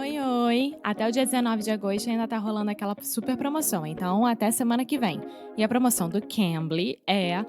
Oi, oi! Até o dia 19 de agosto ainda tá rolando aquela super promoção, então até semana que vem. E a promoção do Cambly é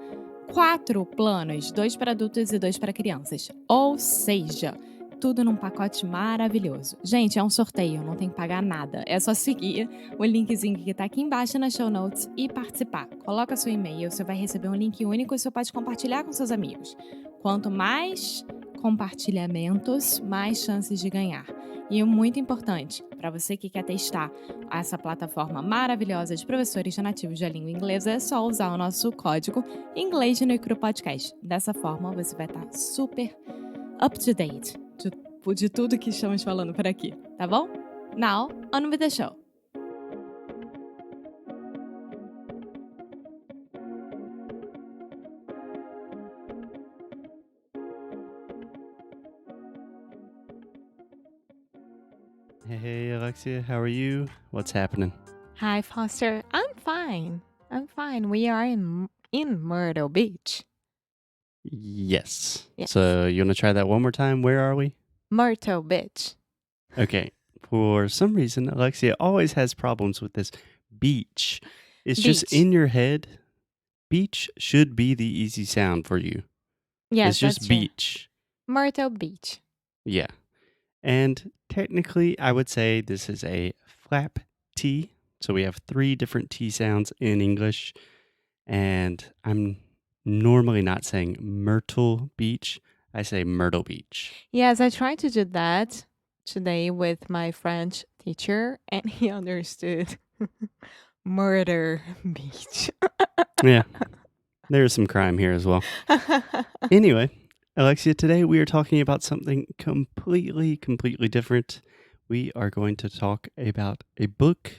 4 planos, 2 para adultos e 2 para crianças. Ou seja, tudo num pacote maravilhoso. Gente, é um sorteio, não tem que pagar nada. É só seguir o linkzinho que tá aqui embaixo nas show notes e participar. Coloca seu e-mail, você vai receber um link único e você pode compartilhar com seus amigos. Quanto mais compartilhamentos, mais chances de ganhar. E o muito importante, para você que quer testar essa plataforma maravilhosa de professores nativos da língua inglesa, é só usar o nosso código Inglês no Icru Podcast. Dessa forma, você vai estar super up to date de tudo que estamos falando por aqui, tá bom? Now, on with the show. Hey, Alexia, how are you? What's happening? Hi, Foster. I'm fine. I'm fine. We are in Myrtle Beach. Yes. Yes. So you want to try that one more time? Where are we? Myrtle Beach. Okay. For some reason, Alexia always has problems with this beach. It's just Beach. in your head. Beach should be the easy sound for you. Yes, It's just that's true. beach. Myrtle Beach. Yeah. And technically, I would say this is a flap T. So we have 3 different T sounds in English. And I'm normally not saying Myrtle Beach. I say Myrtle Beach. Yes, I tried to do that today with my French teacher, and he understood Murder Beach. Yeah, there's some crime here as well. Anyway, Alexia, today we are talking about something completely different. We are going to talk about a book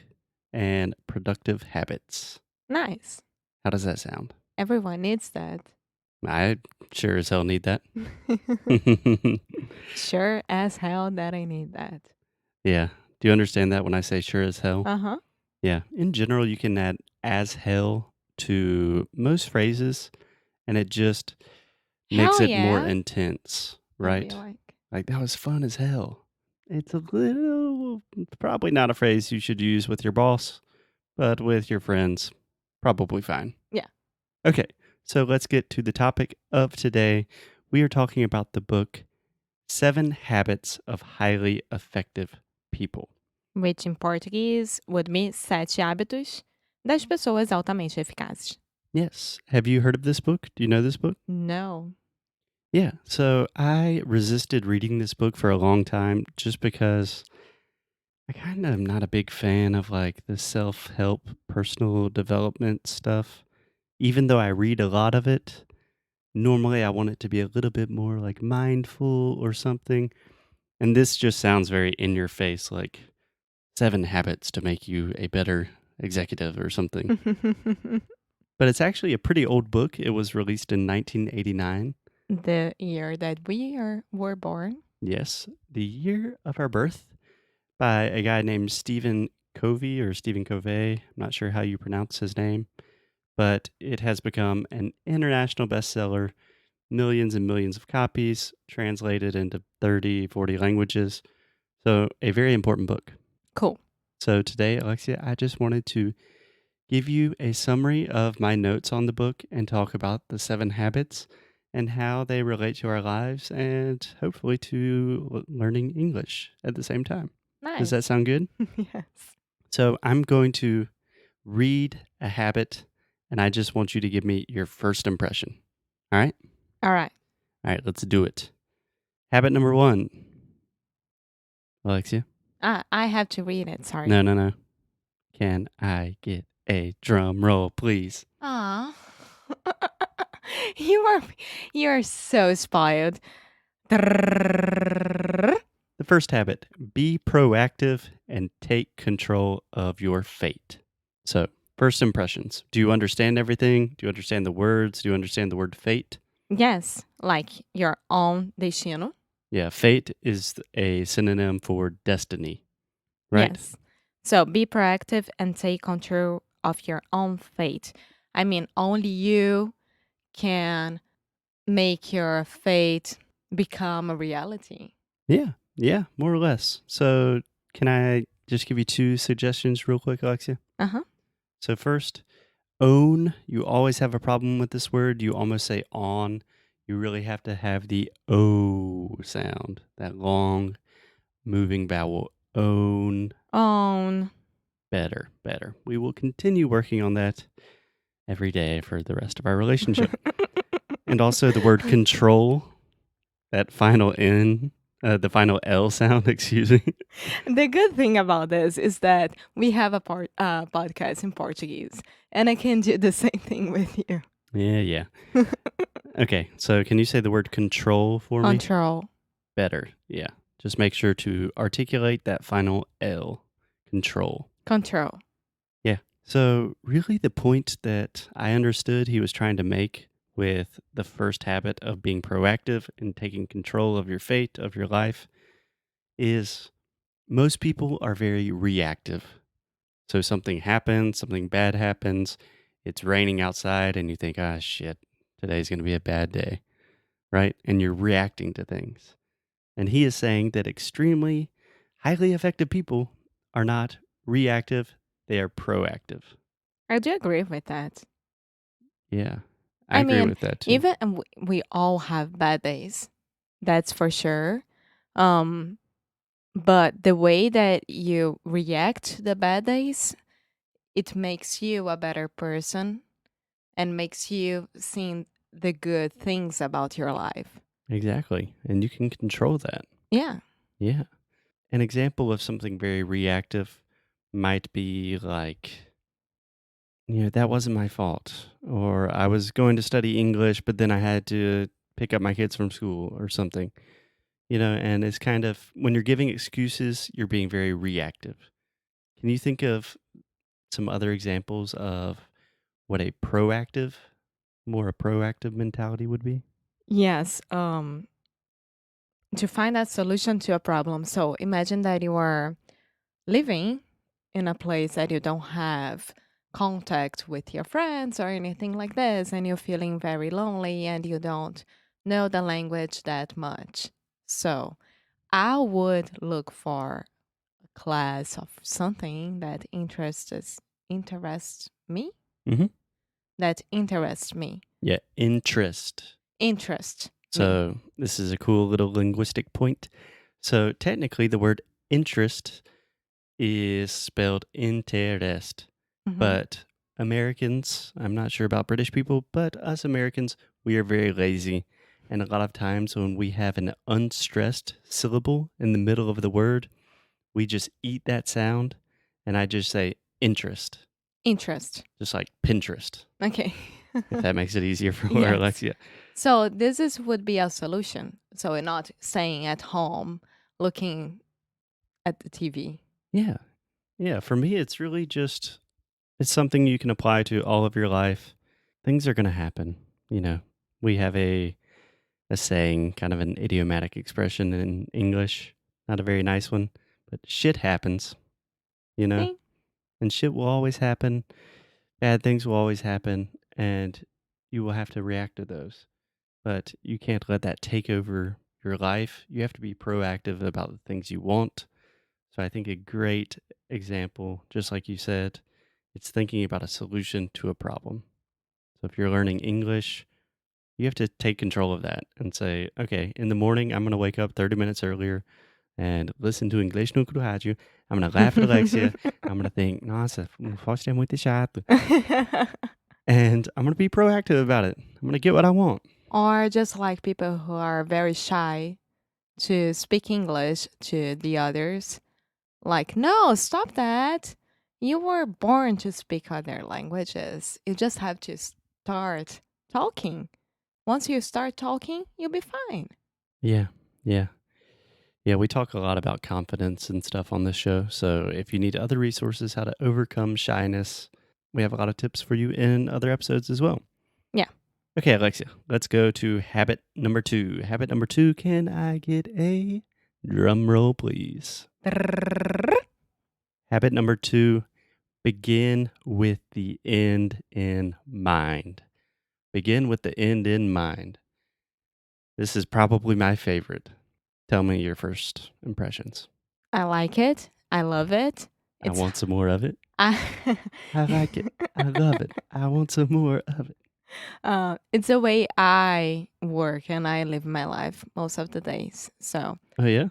and productive habits. Nice. How does that sound? Everyone needs that. I sure as hell need that. Sure as hell that I need that. Yeah. Do you understand that when I say sure as hell? Uh-huh. Yeah. In general, you can add as hell to most phrases, and it just makes Hell it more yeah. intense, I right? feel like. Like, that was fun as hell. It's a little, probably not a phrase you should use with your boss, but with your friends, probably fine. Yeah. Okay. So let's get to the topic of today. We are talking about the book 7 Habits of Highly Effective People. Which in Portuguese would be Sete Hábitos das pessoas altamente eficazes. Yes. Have you heard of this book? Do you know this book? No. Yeah. So I resisted reading this book for a long time just because I kind of am not a big fan of like the self help, personal development stuff. Even though I read a lot of it, normally I want it to be a little bit more like mindful or something. And this just sounds very in your face, like 7 habits to make you a better executive or something. But it's actually a pretty old book. It was released in 1989. The year that were born. Yes, the year of our birth, by a guy named Stephen Covey or Stephen Covey. I'm not sure how you pronounce his name, but it has become an international bestseller, millions and millions of copies, translated into 30, 40 languages. So, a very important book. Cool. So, today, Alexia, I just wanted to give you a summary of my notes on the book and talk about the 7 habits and how they relate to our lives and hopefully to learning English at the same time. Nice. Does that sound good? Yes. So I'm going to read a habit and I just want you to give me your first impression. All right? All right. All right, let's do it. Habit number 1. Alexia? I have to read it. Sorry. No. Can I get a drum roll, please? Aw. you are so spoiled. The first habit, be proactive and take control of your fate. So, first impressions. Do you understand everything? Do you understand the words? Do you understand the word fate? Yes, like your own destino. Yeah, fate is a synonym for destiny, right? Yes. So be proactive and take control of your own fate. I mean, only you can make your fate become a reality. Yeah, more or less. So can I just give you 2 suggestions real quick, Alexia? Uh-huh. So first, own. You always have a problem with this word. You almost say on. You really have to have the O sound, that long moving vowel. Own. Own. Better, better. We will continue working on that every day for the rest of our relationship. And also the word control, that final N, the final L sound, excuse me. The good thing about this is that we have a podcast in Portuguese, and I can do the same thing with you. Yeah. Okay, so can you say the word control for me? Control. Better, yeah. Just make sure to articulate that final L. Control. Control. Yeah. So, really, the point that I understood he was trying to make with the first habit of being proactive and taking control of your fate, of your life, is most people are very reactive. So, something happens, something bad happens, it's raining outside, and you think, ah, shit, today's going to be a bad day, right? And you're reacting to things. And he is saying that extremely highly effective people are not reactive, they are proactive. I do agree with that. Yeah, I I agree mean, with that too. even we all have bad days. That's for sure. Um, but the way that you react to the bad days, it makes you a better person and makes you see the good things about your life. Exactly. And you can control that. Yeah. Yeah. An example of something very reactive might be like, that wasn't my fault. Or I was going to study English, but then I had to pick up my kids from school or something. And it's kind of when you're giving excuses, you're being very reactive. Can you think of some other examples of what more a proactive mentality would be? Yes. To find a solution to a problem. So imagine that you are living in a place that you don't have contact with your friends or anything like this, and you're feeling very lonely and you don't know the language that much. So I would look for a class of something that interests me. Mm-hmm. That interests me. Yeah, interest. Interest me. So this is a cool little linguistic point. So technically, the word interest is spelled interest, Mhm. but Americans, I'm not sure about British people, but us Americans, we are very lazy. And a lot of times when we have an unstressed syllable in the middle of the word, we just eat that sound and I just say interest, Interest. just like Pinterest, Okay. if that makes it easier for Yes. Alexia. So would be a solution. So we're not staying at home looking at the TV. Yeah. Yeah. For me, it's really just, it's something you can apply to all of your life. Things are going to happen. We have a saying, kind of an idiomatic expression in English, not a very nice one, but shit happens, you know, Okay. and shit will always happen. Bad things will always happen, and you will have to react to those. But you can't let that take over your life. You have to be proactive about the things you want. So I think a great example, just like you said, it's thinking about a solution to a problem. So if you're learning English, you have to take control of that and say, okay, in the morning, I'm going to wake up 30 minutes earlier and listen to English no Rádio. I'm going to laugh at Alexia. I'm going to think, nossa, Fausto é muito chato. And I'm going to be proactive about it. I'm going to get what I want. Or just like people who are very shy to speak English to the others. Like, no, stop that. You were born to speak other languages. You just have to start talking. Once you start talking, you'll be fine. Yeah. Yeah, we talk a lot about confidence and stuff on this show. So if you need other resources, how to overcome shyness, we have a lot of tips for you in other episodes as well. Yeah. Okay, Alexia, let's go to habit number 2. Habit number 2, can I get a drum roll, please? Habit number 2, begin with the end in mind. Begin with the end in mind. This is probably my favorite. Tell me your first impressions. I like it. I love it. I It's want some more of it. I I like it. I love it. I want some more of it. it's the way I work and I live my life most of the days. So Oh, yeah?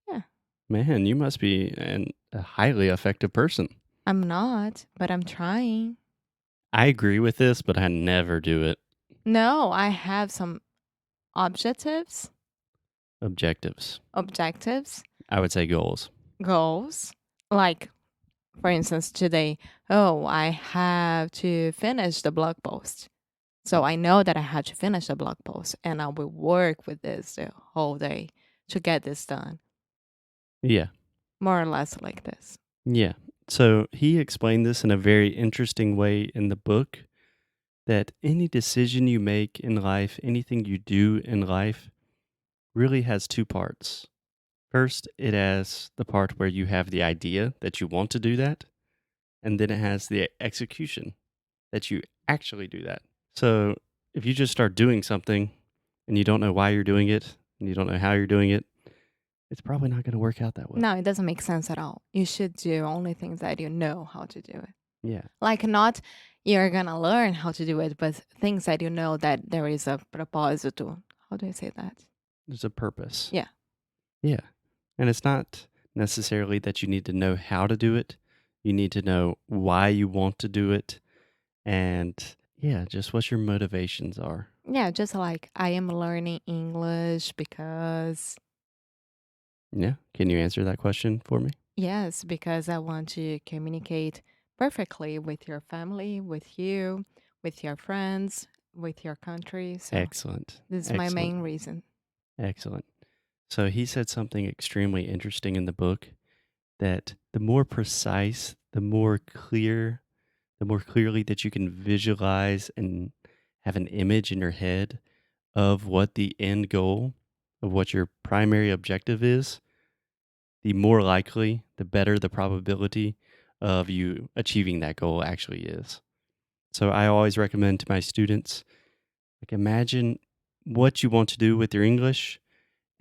yeah, Man, you must be a highly effective person. I'm not, but I'm trying. I agree with this, but I never do it. No, I have some objectives, Objectives. objectives, I would say goals. goals. Like, for instance, today, oh, I have to finish the blog post. So I know that I had to finish the blog post and I will work with this the whole day to get this done. Yeah. More or less like this. Yeah. So he explained this in a very interesting way in the book that any decision you make in life, anything you do in life, really has two parts. First, it has the part where you have the idea that you want to do that, and then it has the execution that you actually do that. So if you just start doing something and you don't know why you're doing it and you don't know how you're doing it, it's probably not going to work out that well. No, it doesn't make sense at all. You should do only things that you know how to do it. Yeah. Like, not you're gonna learn how to do it, but things that you know that there is a proposito. How do I say that? There's a purpose. Yeah. Yeah. And it's not necessarily that you need to know how to do it. You need to know why you want to do it and yeah, just what your motivations are. Yeah, just like I am learning English because, Yeah. Can you answer that question for me? yes, because I want to communicate perfectly with your family, with you, with your friends, with your country. So Excellent. this is my Excellent. main reason. Excellent. So he said something extremely interesting in the book that the more precise, the more clearly that you can visualize and have an image in your head of what the end goal of what your primary objective is, the more likely, the better the probability of you achieving that goal actually is. So I always recommend to my students, like imagine what you want to do with your English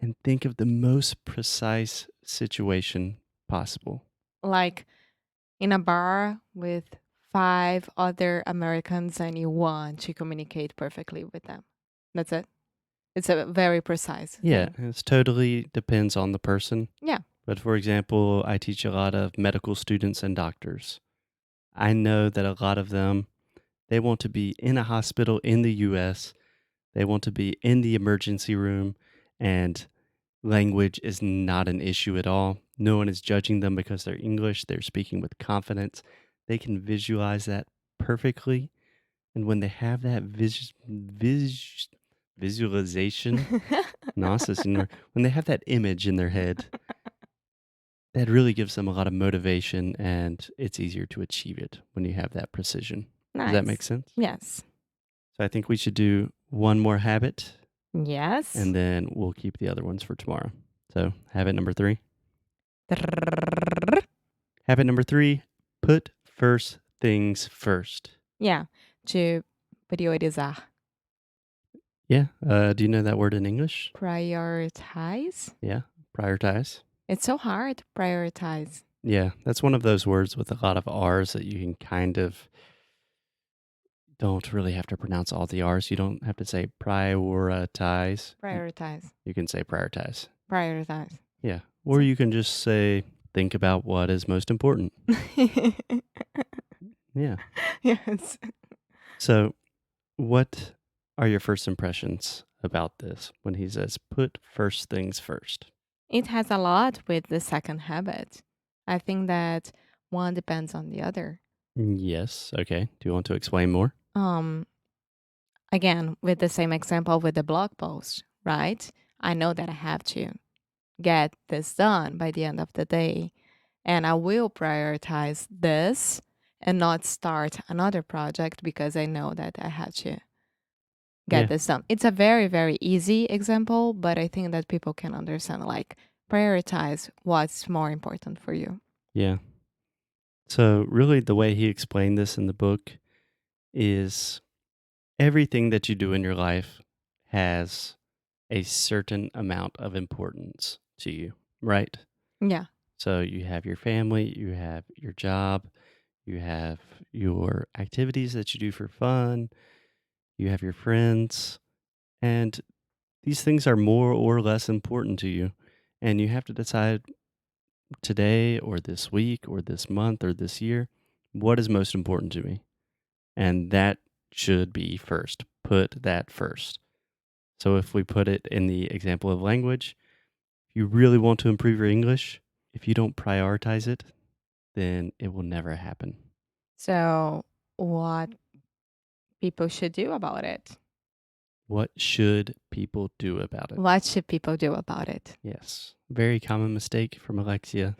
and think of the most precise situation possible. Like in a bar with 5 other Americans and you want to communicate perfectly with them. That's it. It's a very precise Yeah, thing. it totally depends on the person. Yeah. But for example, I teach a lot of medical students and doctors. I know that a lot of them, they want to be in a hospital in the US. They want to be in the emergency room, and language is not an issue at all. No one is judging them because they're English. They're speaking with confidence. They can visualize that perfectly. And when they have that visualization, nossa senhora, when they have that image in their head, that really gives them a lot of motivation and it's easier to achieve it when you have that precision. Does that make Nice. sense? Yes. So I think we should do one more habit Yes. and then we'll keep the other ones for tomorrow. So, habit number 3. Habit number 3, put first things first. Yeah. To priorizar. Yeah. Do you know that word in English? Prioritize. Yeah. Prioritize. It's so hard. Prioritize. Yeah. That's one of those words with a lot of R's that you can kind of don't really have to pronounce all the R's. You don't have to say prioritize. Prioritize. You can say prioritize. Prioritize. Yeah. Or you can just say, think about what is most important. Yeah. Yes. So, what are your first impressions about this when he says, put first things first? It has a lot with the second habit. I think that one depends on the other. Yes. Okay. Do you want to explain more? Um, Again, with the same example with the blog post, right? I know that I have to get this done by the end of the day, and I will prioritize this and not start another project because I know that I have to Yeah. get this done. It's a very, very easy example, but I think that people can understand, like, prioritize what's more important for you. Yeah. So, really, the way he explained this in the book is everything that you do in your life has a certain amount of importance to you, right? Yeah. So you have your family, you have your job, you have your activities that you do for fun, you have your friends, and these things are more or less important to you. And you have to decide today or this week or this month or this year, what is most important to me? And that should be first. Put that first. So if we put it in the example of language, if you really want to improve your English, if you don't prioritize it, then it will never happen. So, what people should do about it? What should people do about it? What should people do about it? Yes. Very common mistake from Alexia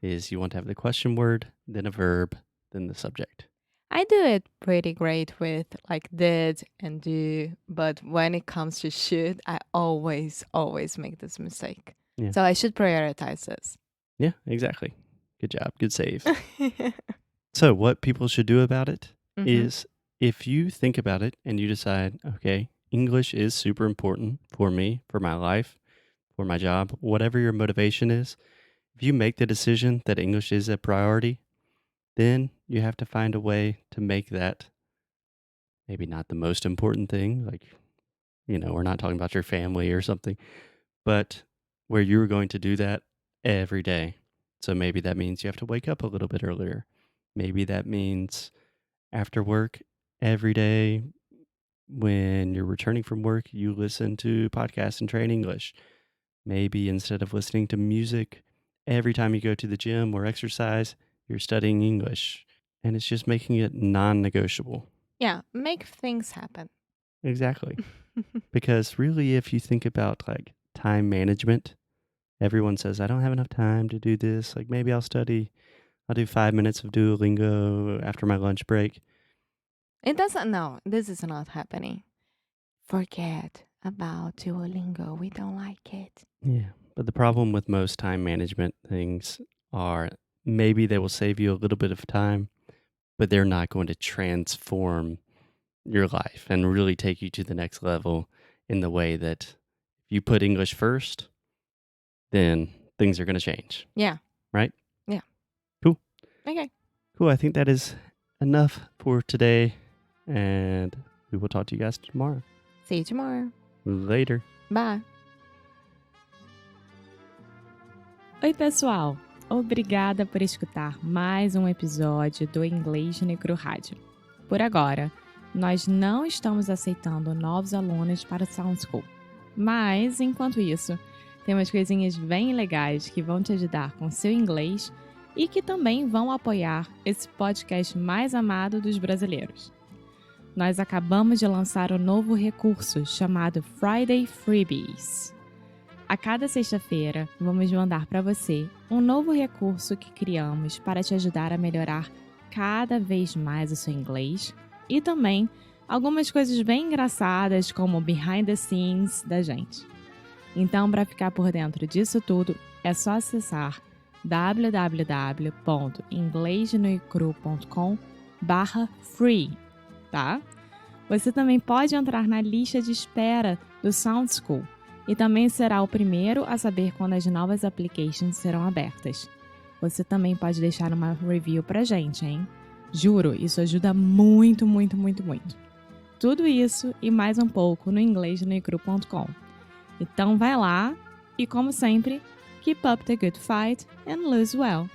is you want to have the question word, then a verb, then the subject. I do it pretty great with like did and do, but when it comes to should, I always make this mistake. Yeah. So I should prioritize this. Yeah, exactly. Good job. Good save. So what people should do about it Mhm. is if you think about it and you decide, okay, English is super important for me, for my life, for my job, whatever your motivation is, if you make the decision that English is a priority, then you have to find a way to make that maybe not the most important thing. Like, we're not talking about your family or something, but where you're going to do that every day. So maybe that means you have to wake up a little bit earlier. Maybe that means after work every day when you're returning from work, you listen to podcasts and train English. Maybe instead of listening to music every time you go to the gym or exercise, you're studying English. And it's just making it non negotiable. Yeah, make things happen. Exactly. Because really, if you think about like time management, everyone says, I don't have enough time to do this. Like maybe I'll do 5 minutes of Duolingo after my lunch break. It doesn't, no, this is not happening. Forget about Duolingo. We don't like it. Yeah. But the problem with most time management things are maybe they will save you a little bit of time, but they're not going to transform your life and really take you to the next level in the way that if you put English first, then things are going to change. Yeah. Right? Yeah. Cool. Okay. Cool. I think that is enough for today. And we will talk to you guys tomorrow. See you tomorrow. Later. Bye. Oi, pessoal! Obrigada por escutar mais um episódio do Inglês no Micro Rádio. Por agora, nós não estamos aceitando novos alunos para o Sound School. Mas, enquanto isso, temos coisinhas bem legais que vão te ajudar com seu inglês e que também vão apoiar esse podcast mais amado dos brasileiros. Nós acabamos de lançar um novo recurso chamado Friday Freebies. A cada sexta-feira, vamos mandar para você um novo recurso que criamos para te ajudar a melhorar cada vez mais o seu inglês e também algumas coisas bem engraçadas como o behind the scenes da gente. Então, para ficar por dentro disso tudo, é só acessar www.inglesnoicru.com/free, tá? Você também pode entrar na lista de espera do Sound School e também será o primeiro a saber quando as novas applications serão abertas. Você também pode deixar uma review pra gente, hein? Juro, isso ajuda muito, muito, muito, muito. Tudo isso e mais um pouco no inglesnoicru.com. Então vai lá e, como sempre, keep up the good fight and lose well.